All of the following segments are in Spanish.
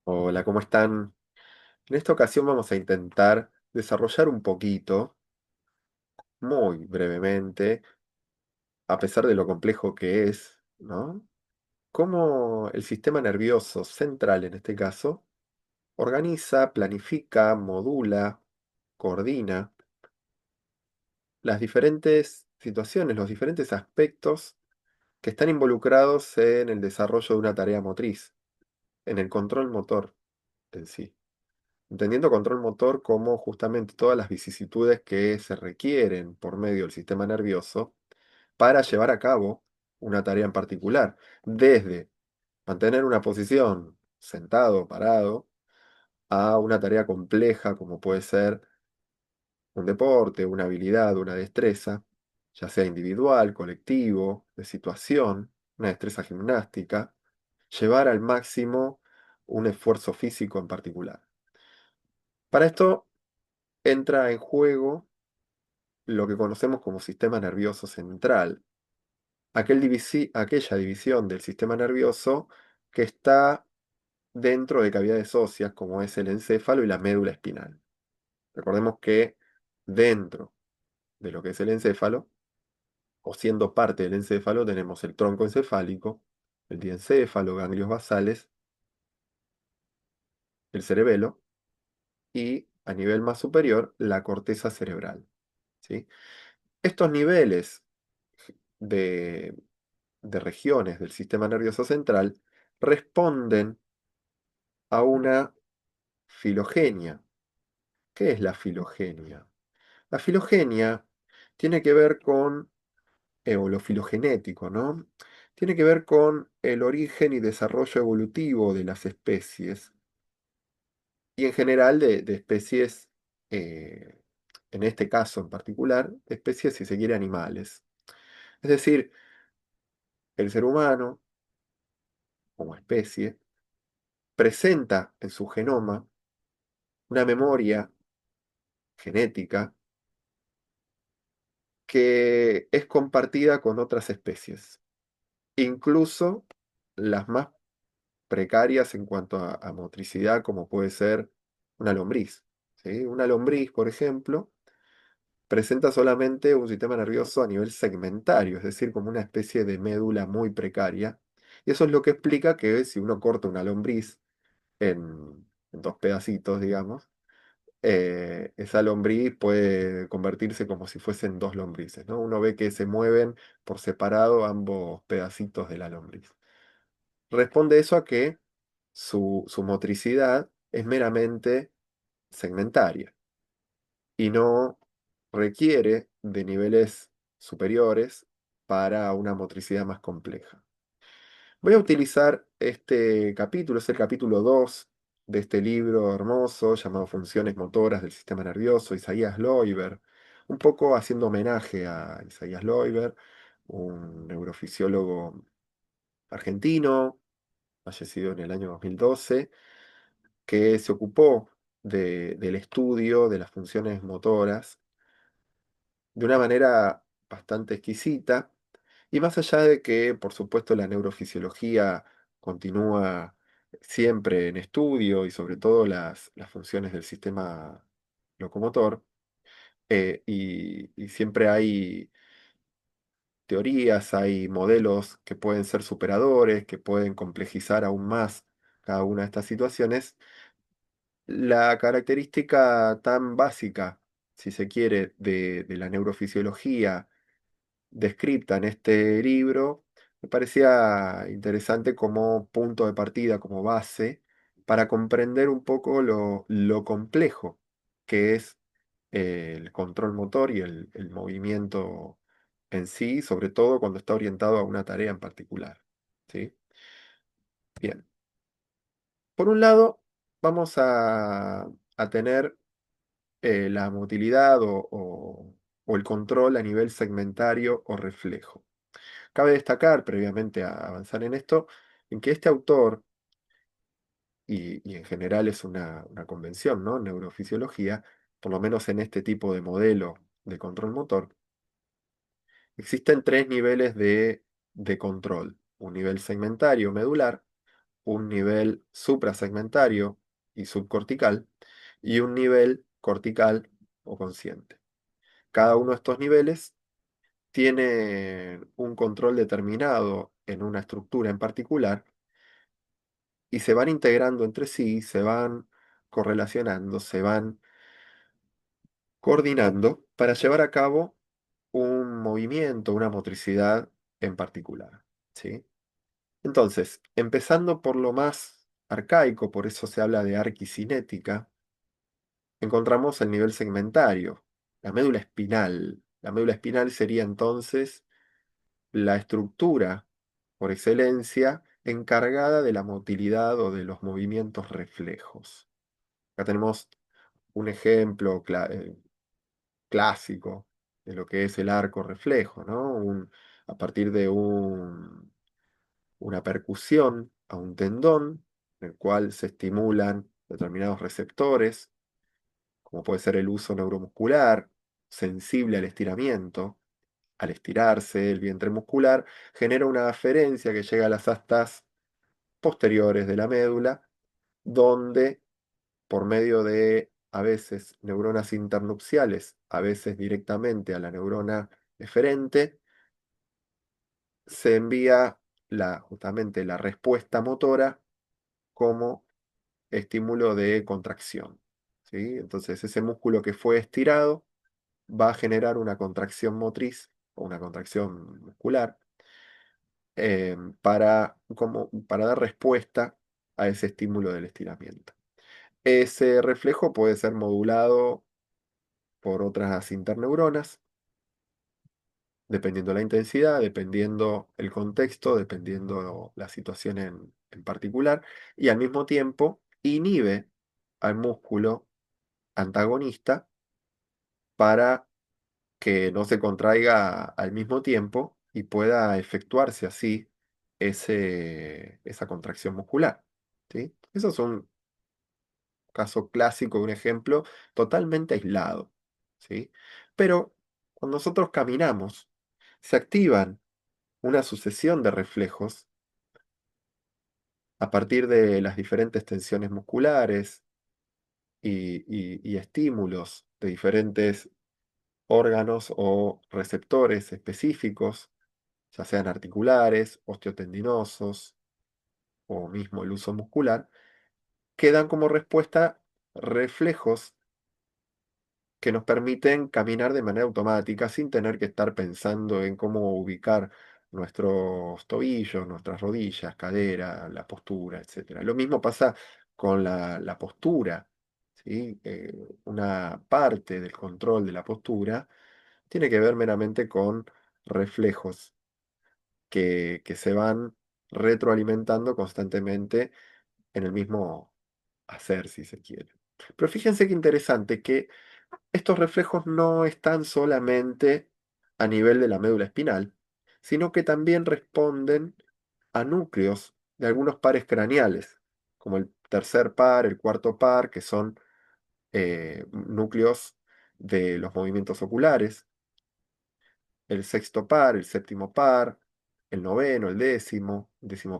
Hola, ¿cómo están? En esta ocasión vamos a intentar desarrollar un poquito, muy brevemente, a pesar de lo complejo que es, ¿no? Cómo el sistema nervioso central, en este caso, organiza, planifica, modula, coordina las diferentes situaciones, los diferentes aspectos que están involucrados en el desarrollo de una tarea motriz, en el control motor en sí. Entendiendo control motor como justamente todas las vicisitudes que se requieren por medio del sistema nervioso para llevar a cabo una tarea en particular, desde mantener una posición sentado o parado a una tarea compleja como puede ser un deporte, una habilidad, una destreza, ya sea individual, colectivo, de situación, una destreza gimnástica, llevar al máximo un esfuerzo físico en particular. Para esto entra en juego lo que conocemos como sistema nervioso central, aquella división del sistema nervioso que está dentro de cavidades óseas, como es el encéfalo y la médula espinal. Recordemos que dentro de lo que es el encéfalo, o siendo parte del encéfalo, tenemos el tronco encefálico, el diencéfalo, ganglios basales, el cerebelo y, a nivel más superior, la corteza cerebral. ¿Sí? Estos niveles de regiones del sistema nervioso central responden a una filogenia. ¿Qué es la filogenia? La filogenia tiene que ver con, o lo filogenético, ¿no? Tiene que ver con el origen y desarrollo evolutivo de las especies y en general de especies, eh, en este caso en particular, especies, si se quiere, animales. Es decir, el ser humano, como especie, presenta en su genoma una memoria genética que es compartida con otras especies, incluso las más precarias en cuanto a motricidad, como puede ser una lombriz. ¿Sí? Una lombriz, por ejemplo, presenta solamente un sistema nervioso a nivel segmentario, es decir, como una especie de médula muy precaria. Y eso es lo que explica que si uno corta una lombriz en dos pedacitos, digamos, esa lombriz puede convertirse como si fuesen dos lombrices, ¿no? Uno ve que se mueven por separado ambos pedacitos de la lombriz. Responde eso a que su motricidad es meramente segmentaria y no requiere de niveles superiores para una motricidad más compleja. Voy a utilizar este capítulo, es el capítulo 2 de este libro hermoso llamado Funciones Motoras del Sistema Nervioso, Isaías Loiber, un poco haciendo homenaje a Isaías Loiber, un neurofisiólogo argentino, fallecido en el año 2012, que se ocupó del estudio de las funciones motoras de una manera bastante exquisita. Y más allá de que, por supuesto, la neurofisiología continúa siempre en estudio y sobre todo las funciones del sistema locomotor, y siempre hay teorías, hay modelos que pueden ser superadores, que pueden complejizar aún más cada una de estas situaciones, la característica tan básica, si se quiere, de la neurofisiología descripta en este libro, me parecía interesante como punto de partida, como base, para comprender un poco lo complejo que es el control motor y el movimiento en sí, sobre todo cuando está orientado a una tarea en particular. ¿Sí? Bien. Por un lado, vamos a tener la motilidad o el control a nivel segmentario o reflejo. Cabe destacar, previamente a avanzar en esto, en que este autor, y en general es una convención, ¿no? Neurofisiología, por lo menos en este tipo de modelo de control motor, existen tres niveles de control. Un nivel segmentario medular, un nivel suprasegmentario y subcortical y un nivel cortical o consciente. Cada uno de estos niveles tiene un control determinado en una estructura en particular y se van integrando entre sí, se van correlacionando, se van coordinando para llevar a cabo un movimiento, una motricidad en particular, ¿sí? Entonces, empezando por lo más arcaico, por eso se habla de arquicinética, encontramos el nivel segmentario, la médula espinal. La médula espinal sería entonces la estructura por excelencia encargada de la motilidad o de los movimientos reflejos. Acá tenemos un ejemplo clásico de lo que es el arco reflejo, ¿no? A partir de una percusión a un tendón, en el cual se estimulan determinados receptores, como puede ser el uso neuromuscular, sensible al estiramiento. Al estirarse el vientre muscular, genera una aferencia que llega a las astas posteriores de la médula, donde por medio de a veces neuronas internupciales, a veces directamente a la neurona eferente, se envía justamente la respuesta motora como estímulo de contracción, ¿sí? Entonces ese músculo que fue estirado va a generar una contracción motriz o una contracción muscular para dar respuesta a ese estímulo del estiramiento. Ese reflejo puede ser modulado por otras interneuronas, dependiendo la intensidad, dependiendo el contexto, dependiendo la situación en particular, y al mismo tiempo inhibe al músculo antagonista para que no se contraiga al mismo tiempo y pueda efectuarse así esa contracción muscular, ¿sí? Eso es un caso clásico, un ejemplo totalmente aislado, ¿sí? Pero cuando nosotros caminamos, se activan una sucesión de reflejos a partir de las diferentes tensiones musculares y estímulos de diferentes órganos o receptores específicos, ya sean articulares, osteotendinosos o mismo el uso muscular, que dan como respuesta reflejos que nos permiten caminar de manera automática sin tener que estar pensando en cómo ubicar nuestros tobillos, nuestras rodillas, cadera, la postura, etc. Lo mismo pasa con la postura, ¿sí? Una parte del control de la postura tiene que ver meramente con reflejos que se van retroalimentando constantemente en el mismo hacer, si se quiere. Pero fíjense qué interesante que estos reflejos no están solamente a nivel de la médula espinal, sino que también responden a núcleos de algunos pares craneales, como el tercer par, el cuarto par, que son núcleos de los movimientos oculares, el sexto par, el séptimo par, el noveno, el décimo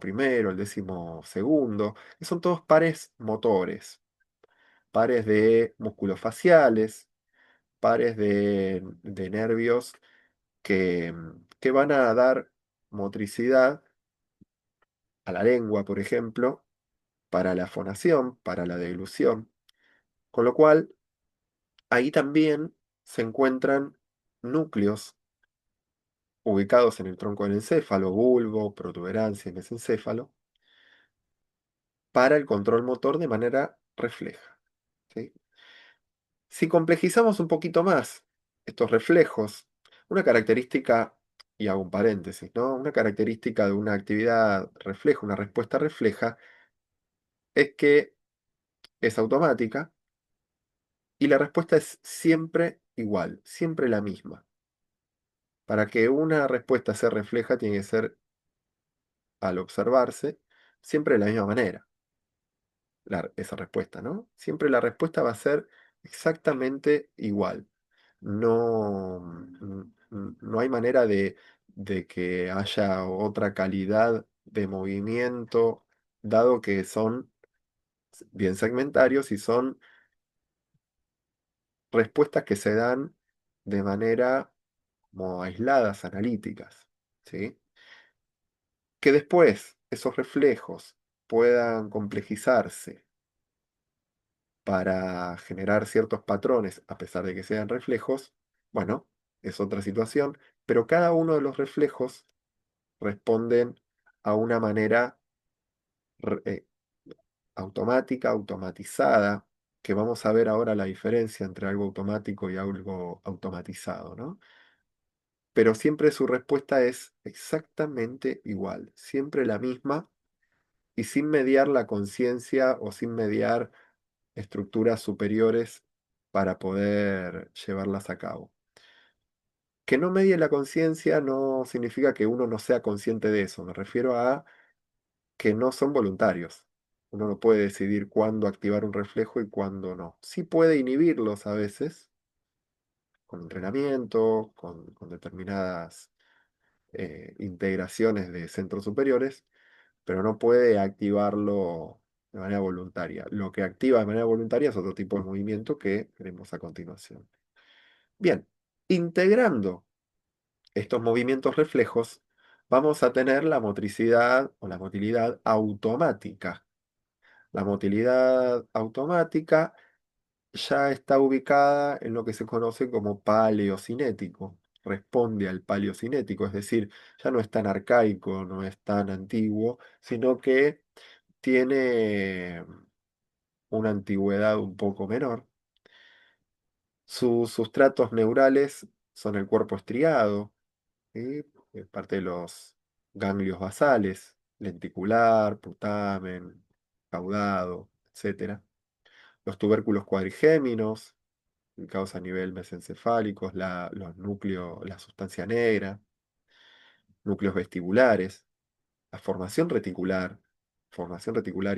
primero, el décimo segundo, que son todos pares motores, pares de músculos faciales, pares de nervios que van a dar motricidad a la lengua, por ejemplo, para la fonación, para la deglución, con lo cual ahí también se encuentran núcleos ubicados en el tronco del encéfalo, bulbo, protuberancia y mesencéfalo, para el control motor de manera refleja, ¿sí? Si complejizamos un poquito más estos reflejos, una característica, y hago un paréntesis, ¿no? Una característica de una actividad refleja, una respuesta refleja, es que es automática y la respuesta es siempre igual, siempre la misma. Para que una respuesta se refleja, tiene que ser, al observarse, siempre de la misma manera, esa respuesta, ¿no? Siempre la respuesta va a ser exactamente igual. No, no hay manera de que haya otra calidad de movimiento dado que son bien segmentarios y son respuestas que se dan de manera como aisladas, analíticas, ¿sí? Que después esos reflejos puedan complejizarse para generar ciertos patrones, a pesar de que sean reflejos, bueno, es otra situación, pero cada uno de los reflejos responden a una manera re- eh, automática, automatizada, que vamos a ver ahora la diferencia entre algo automático y algo automatizado, ¿no? Pero siempre su respuesta es exactamente igual, siempre la misma y sin mediar la conciencia o sin mediar estructuras superiores para poder llevarlas a cabo. Que no medie la conciencia no significa que uno no sea consciente de eso, me refiero a que no son voluntarios. Uno no puede decidir cuándo activar un reflejo y cuándo no. Sí puede inhibirlos a veces, con entrenamiento, con determinadas integraciones de centros superiores, pero no puede activarlo de manera voluntaria. Lo que activa de manera voluntaria es otro tipo de movimiento que veremos a continuación. Bien, integrando estos movimientos reflejos, vamos a tener la motricidad o la motilidad automática. La motilidad automática ya está ubicada en lo que se conoce como paleocinético. Responde al paleocinético, es decir, ya no es tan arcaico, no es tan antiguo, sino que tiene una antigüedad un poco menor. Sus sustratos neurales son el cuerpo estriado, ¿sí? Parte de los ganglios basales, lenticular, putamen, caudado, etcétera. Los tubérculos cuadrigéminos, ubicados a nivel mesencefálico, los núcleos, la sustancia negra, núcleos vestibulares, la formación reticular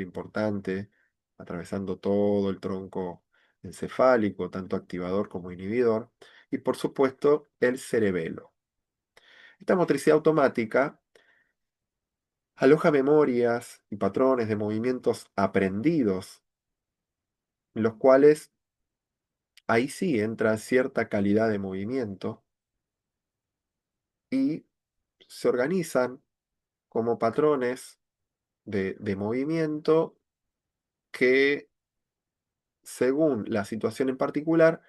importante, atravesando todo el tronco encefálico, tanto activador como inhibidor, y por supuesto el cerebelo. Esta motricidad automática aloja memorias y patrones de movimientos aprendidos, en los cuales ahí sí entra cierta calidad de movimiento y se organizan como patrones de movimiento que, según la situación en particular,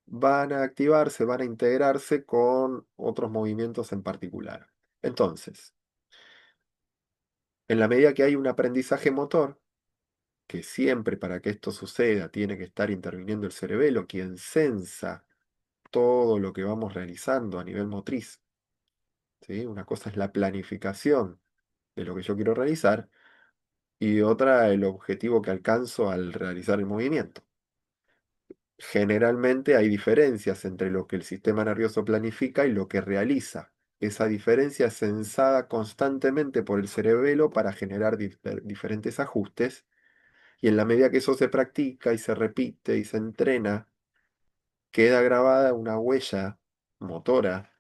van a activarse, van a integrarse con otros movimientos en particular. Entonces, en la medida que hay un aprendizaje motor, que siempre para que esto suceda tiene que estar interviniendo el cerebelo, quien sensa todo lo que vamos realizando a nivel motriz, ¿sí? Una cosa es la planificación de lo que yo quiero realizar y otra el objetivo que alcanzo al realizar el movimiento. Generalmente hay diferencias entre lo que el sistema nervioso planifica y lo que realiza. Esa diferencia es sensada constantemente por el cerebelo para generar diferentes ajustes y en la medida que eso se practica y se repite y se entrena, queda grabada una huella motora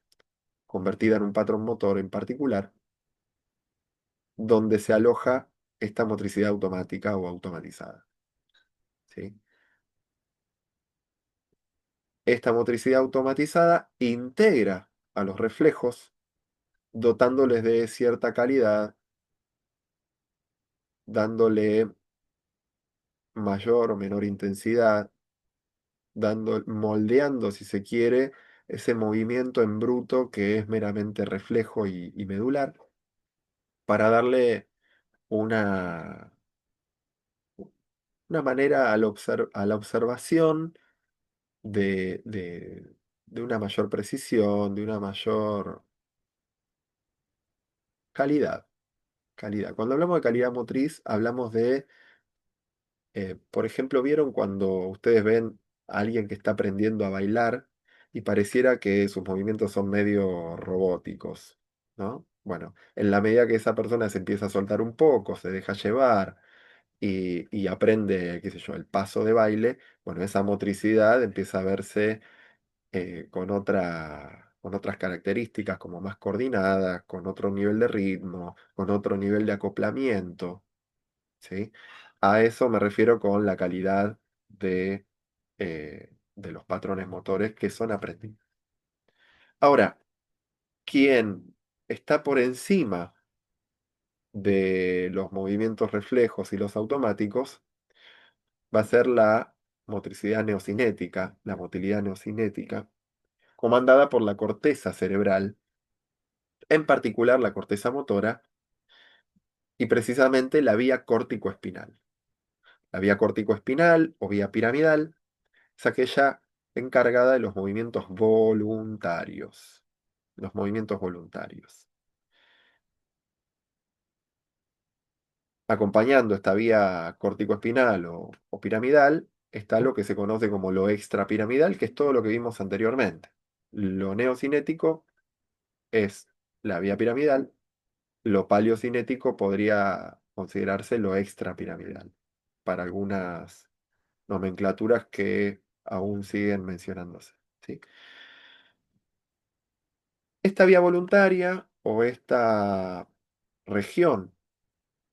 convertida en un patrón motor en particular, donde se aloja esta motricidad automática o automatizada, ¿sí? Esta motricidad automatizada integra a los reflejos, dotándoles de cierta calidad, dándole mayor o menor intensidad, moldeando, si se quiere, ese movimiento en bruto que es meramente reflejo y medular, para darle una, una manera a la observación de una mayor precisión, de una mayor calidad. Calidad. Cuando hablamos de calidad motriz, hablamos de, por ejemplo, ¿vieron cuando ustedes ven a alguien que está aprendiendo a bailar y pareciera que sus movimientos son medio robóticos, ¿no? Bueno, en la medida que esa persona se empieza a soltar un poco, se deja llevar y aprende, qué sé yo, el paso de baile, bueno, esa motricidad empieza a verse con otras características como más coordinadas, con otro nivel de ritmo, con otro nivel de acoplamiento. ¿sí? A eso me refiero con la calidad de los patrones motores que son aprendidos. Ahora, quien está por encima de los movimientos reflejos y los automáticos va a ser la motricidad neocinética, la motilidad neocinética, comandada por la corteza cerebral, en particular la corteza motora y precisamente la vía córtico-espinal. La vía córtico-espinal o vía piramidal es aquella encargada de los movimientos voluntarios. Los movimientos voluntarios. Acompañando esta vía corticoespinal o piramidal está lo que se conoce como lo extrapiramidal, que es todo lo que vimos anteriormente. Lo neocinético es la vía piramidal, lo paleocinético podría considerarse lo extrapiramidal, para algunas nomenclaturas que aún siguen mencionándose, ¿sí? Esta vía voluntaria o esta región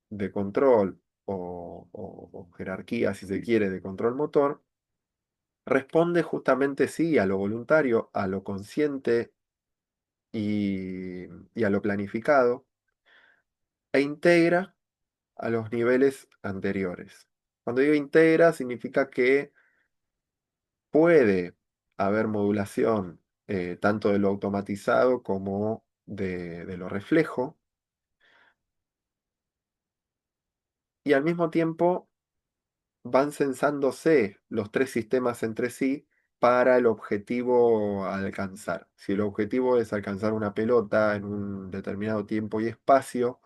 de control o jerarquía, si se quiere, de control motor, responde justamente sí a lo voluntario, a lo consciente y a lo planificado, e integra a los niveles anteriores. Cuando digo integra, significa que puede haber modulación tanto de lo automatizado como de lo reflejo, y al mismo tiempo van censándose los tres sistemas entre sí para el objetivo a alcanzar. Si el objetivo es alcanzar una pelota en un determinado tiempo y espacio,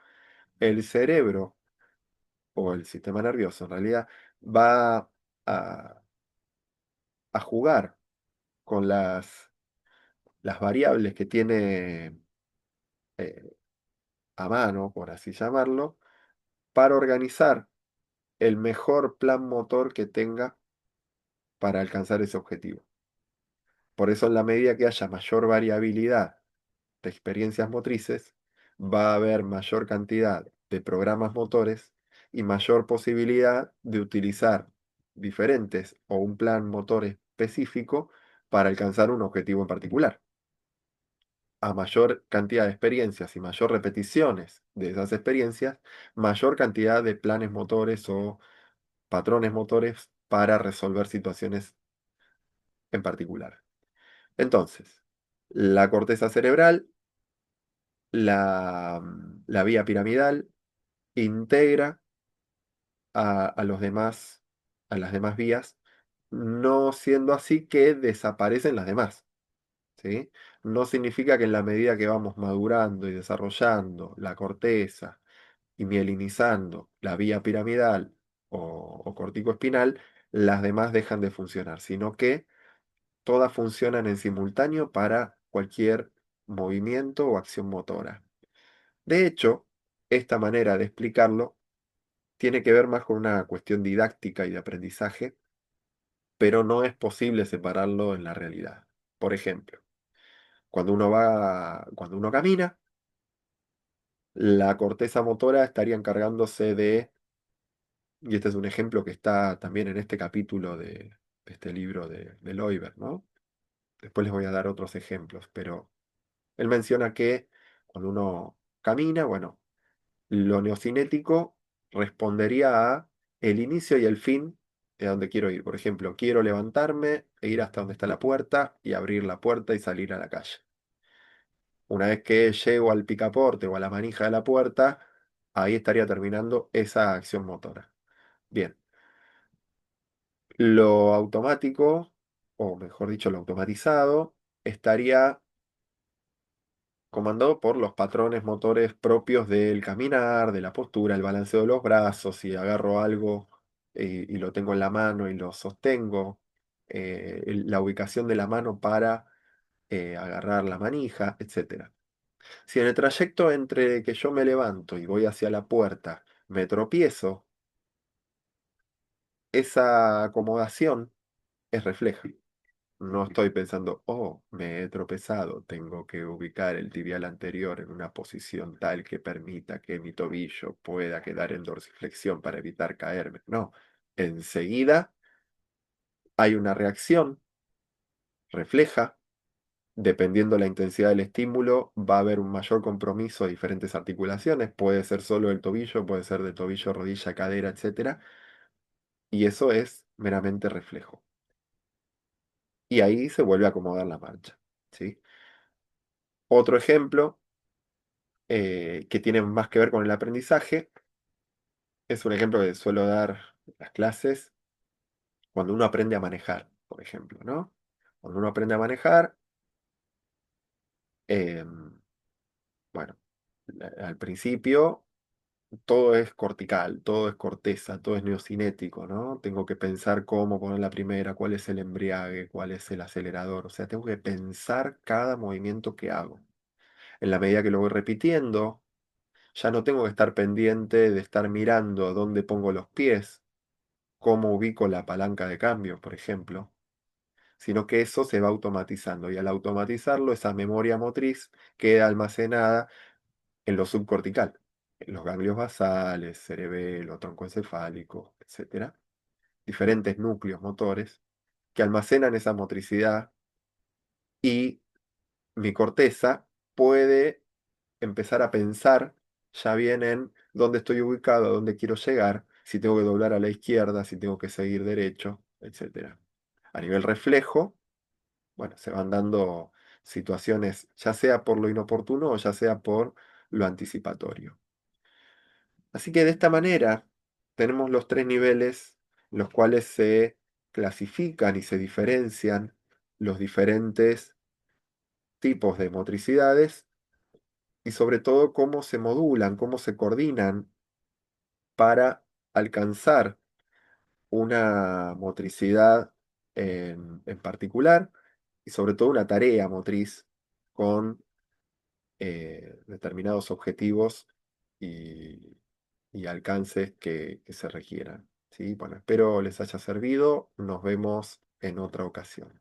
el cerebro o el sistema nervioso en realidad va a, a jugar con las variables que tiene eh, a mano, por así llamarlo, para organizar el mejor plan motor que tenga para alcanzar ese objetivo. Por eso, en la medida que haya mayor variabilidad de experiencias motrices, va a haber mayor cantidad de programas motores y mayor posibilidad de utilizar diferentes o un plan motor específico para alcanzar un objetivo en particular. A mayor cantidad de experiencias y mayor repeticiones de esas experiencias, mayor cantidad de planes motores o patrones motores para resolver situaciones en particular. Entonces, la corteza cerebral, la vía piramidal, integra a los demás, a las demás vías, no siendo así que desaparecen las demás, ¿sí? No significa que en la medida que vamos madurando y desarrollando la corteza y mielinizando la vía piramidal o corticoespinal, las demás dejan de funcionar, sino que todas funcionan en simultáneo para cualquier movimiento o acción motora. De hecho, esta manera de explicarlo tiene que ver más con una cuestión didáctica y de aprendizaje, pero no es posible separarlo en la realidad. Por ejemplo, cuando uno camina, la corteza motora estaría encargándose y este es un ejemplo que está también en este capítulo de este libro de Loiber, ¿no? Después les voy a dar otros ejemplos, pero él menciona que cuando uno camina, bueno, lo neocinético respondería a el inicio y el fin de donde quiero ir. Por ejemplo, quiero levantarme e ir hasta donde está la puerta y abrir la puerta y salir a la calle. Una vez que llego al picaporte o a la manija de la puerta, ahí estaría terminando esa acción motora. Bien, lo automático, o mejor dicho, lo automatizado, estaría comandado por los patrones motores propios del caminar, de la postura, el balanceo de los brazos, si agarro algo y lo tengo en la mano y lo sostengo, la ubicación de la mano para agarrar la manija, etc. Si en el trayecto entre que yo me levanto y voy hacia la puerta me tropiezo, esa acomodación es refleja. No estoy pensando, oh, me he tropezado, tengo que ubicar el tibial anterior en una posición tal que permita que mi tobillo pueda quedar en dorsiflexión para evitar caerme. No, enseguida hay una reacción refleja. Dependiendo la intensidad del estímulo, va a haber un mayor compromiso de diferentes articulaciones. Puede ser solo del tobillo, puede ser de tobillo, rodilla, cadera, etcétera. Y eso es meramente reflejo. Y ahí se vuelve a acomodar la marcha, ¿sí? Otro ejemplo que tiene más que ver con el aprendizaje es un ejemplo que suelo dar en las clases cuando uno aprende a manejar, por ejemplo, ¿no? Cuando uno aprende a manejar, bueno, al principio todo es cortical, todo es corteza, todo es neocinético, ¿no? Tengo que pensar cómo poner la primera, cuál es el embriague, cuál es el acelerador, o sea, tengo que pensar cada movimiento que hago. En la medida que lo voy repitiendo, ya no tengo que estar pendiente de estar mirando dónde pongo los pies, cómo ubico la palanca de cambio, por ejemplo, sino que eso se va automatizando y al automatizarlo, esa memoria motriz queda almacenada en lo subcortical, en los ganglios basales, cerebelo, troncoencefálico, etcétera, diferentes núcleos motores que almacenan esa motricidad y mi corteza puede empezar a pensar ya bien en dónde estoy ubicado, a dónde quiero llegar, si tengo que doblar a la izquierda, si tengo que seguir derecho, etcétera. A nivel reflejo, bueno, se van dando situaciones, ya sea por lo inoportuno o ya sea por lo anticipatorio. Así que de esta manera tenemos los tres niveles en los cuales se clasifican y se diferencian los diferentes tipos de motricidades y sobre todo cómo se modulan, cómo se coordinan para alcanzar una motricidad en particular y sobre todo una tarea motriz con determinados objetivos y, y alcances que se requieran. ¿Sí? Bueno, espero les haya servido. Nos vemos en otra ocasión.